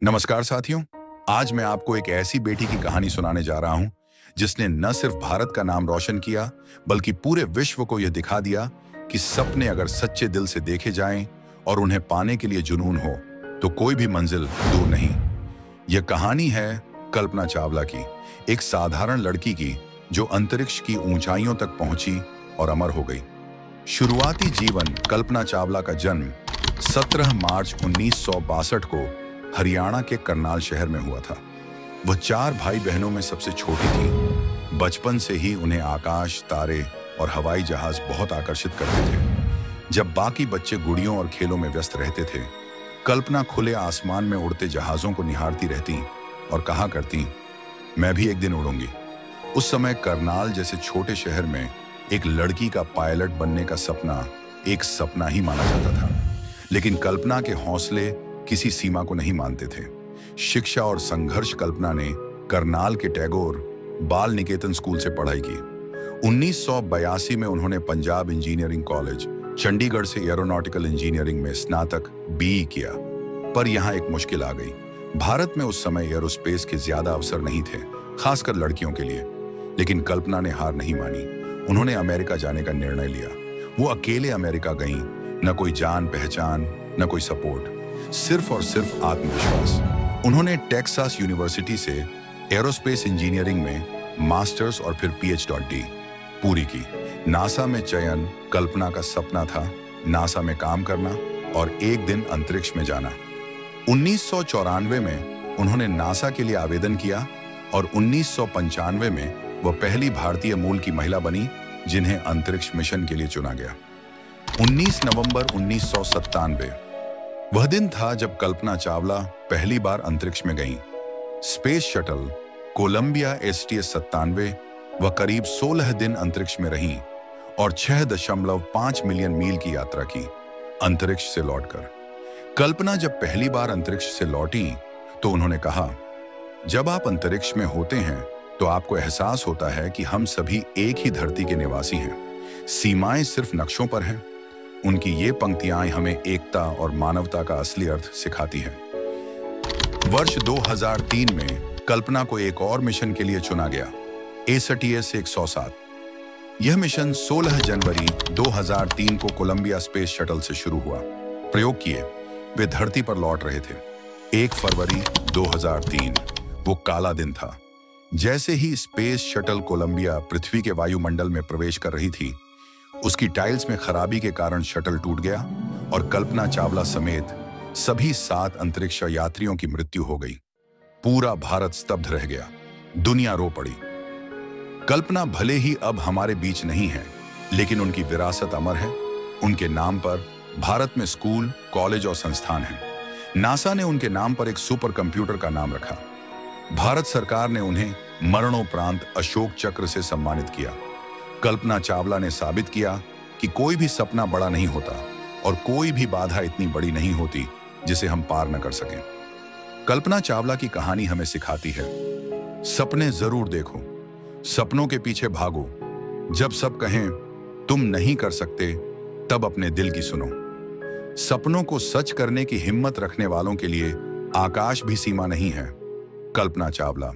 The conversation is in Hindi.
नमस्कार साथियों। आज मैं आपको एक ऐसी बेटी की कहानी सुनाने जा रहा हूं जिसने न सिर्फ भारत का नाम रोशन किया बल्कि पूरे विश्व को यह दिखा दिया कि सपने अगर सच्चे दिल से देखे जाएं और उन्हें पाने के लिए जुनून हो तो कोई भी मंजिल दूर नहीं। यह कहानी है कल्पना चावला की, एक साधारण लड़की की जो अंतरिक्ष की ऊंचाइयों तक पहुंची और अमर हो गई। शुरुआती जीवन। कल्पना चावला का जन्म 17 मार्च 1962 को हरियाणा के करनाल शहर में हुआ था। वह 4 भाई बहनों में सबसे छोटी थी। बचपन से ही उन्हें आकाश, तारे और हवाई जहाज बहुत आकर्षित करते थे। जब बाकी बच्चे गुड़ियों और खेलों में व्यस्त रहते थे, कल्पना खुले आसमान में उड़ते जहाजों को निहारती रहती और कहा करती, मैं भी एक दिन उड़ूंगी। उस समय करनाल जैसे छोटे शहर में एक लड़की का पायलट बनने का सपना एक सपना ही माना जाता था। लेकिन कल्पना के हौसले किसी सीमा को नहीं मानते थे। शिक्षा और संघर्ष। कल्पना ने करनाल के टैगोर बाल निकेतन स्कूल से पढ़ाई की। 1982 में उन्होंने पंजाब इंजीनियरिंग कॉलेज चंडीगढ़ से एरोनॉटिकल इंजीनियरिंग में स्नातक बीई किया। पर यहाँ एक मुश्किल आ गई। भारत में उस समय एरोस्पेस के ज्यादा अवसर नहीं थे, खासकर लड़कियों के लिए। लेकिन कल्पना ने हार नहीं मानी। उन्होंने अमेरिका जाने का निर्णय लिया। वो अकेले अमेरिका गईं, न कोई जान पहचान, न कोई सपोर्ट, सिर्फ और सिर्फ आत्मविश्वास। उन्होंने टेक्सास यूनिवर्सिटी से एरोस्पेस इंजीनियरिंग में मास्टर्स और फिर PhD पूरी की। नासा में चयन। कल्पना का सपना था नासा में काम करना और एक दिन अंतरिक्ष में जाना। 1994 में उन्होंने नासा के लिए आवेदन किया और 1995 में वह पहली भारतीय मूल की महिला बनी जिन्हें अंतरिक्ष मिशन के लिए चुना गया। 19 नवंबर 1997 वह दिन था जब कल्पना चावला पहली बार अंतरिक्ष में गईं। स्पेस शटल कोलंबिया STS-97 वह करीब 16 दिन अंतरिक्ष में रहीं और 6.5 मिलियन मील की यात्रा की अंतरिक्ष से लौटकर। कल्पना जब पहली बार अंतरिक्ष से लौटी तो उन्होंने कहा, जब आप अंतरिक्ष में होते हैं तो आपको एहसास होता है कि हम सभी एक ही धरती के निवासी हैं। सीमाएं सिर्फ नक्शों पर हैं। उनकी ये पंक्तियां हमें एकता और मानवता का असली अर्थ सिखाती हैं। वर्ष 2003 में कल्पना को एक और मिशन के लिए चुना गया, ASTS-107। यह मिशन 16 जनवरी 2003 को कोलंबिया स्पेस शटल से शुरू हुआ। प्रयोग किए वे धरती पर लौट रहे थे। 1 फरवरी 2003 वो काला दिन था। जैसे ही स्पेस शटल कोलंबिया पृथ्वी के वायुमंडल में प्रवेश कर रही थी, उसकी टाइल्स में खराबी के कारण शटल टूट गया और कल्पना चावला समेत सभी 7 अंतरिक्ष यात्रियों की मृत्यु हो गई। पूरा भारत स्तब्ध रह गया। दुनिया रो पड़ी। कल्पना भले ही अब हमारे बीच नहीं है, लेकिन उनकी विरासत अमर है। उनके नाम पर भारत में स्कूल, कॉलेज और संस्थान हैं। नासा ने उनके नाम पर एक सुपर कंप्यूटर का नाम रखा। भारत सरकार ने उन्हें मरणोपरांत अशोक चक्र से सम्मानित किया। कल्पना चावला ने साबित किया कि कोई भी सपना बड़ा नहीं होता और कोई भी बाधा इतनी बड़ी नहीं होती जिसे हम पार न कर सकें। कल्पना चावला की कहानी हमें सिखाती है, सपने जरूर देखो, सपनों के पीछे भागो। जब सब कहें तुम नहीं कर सकते, तब अपने दिल की सुनो। सपनों को सच करने की हिम्मत रखने वालों के लिए आकाश भी सीमा नहीं है। कल्पना चावला।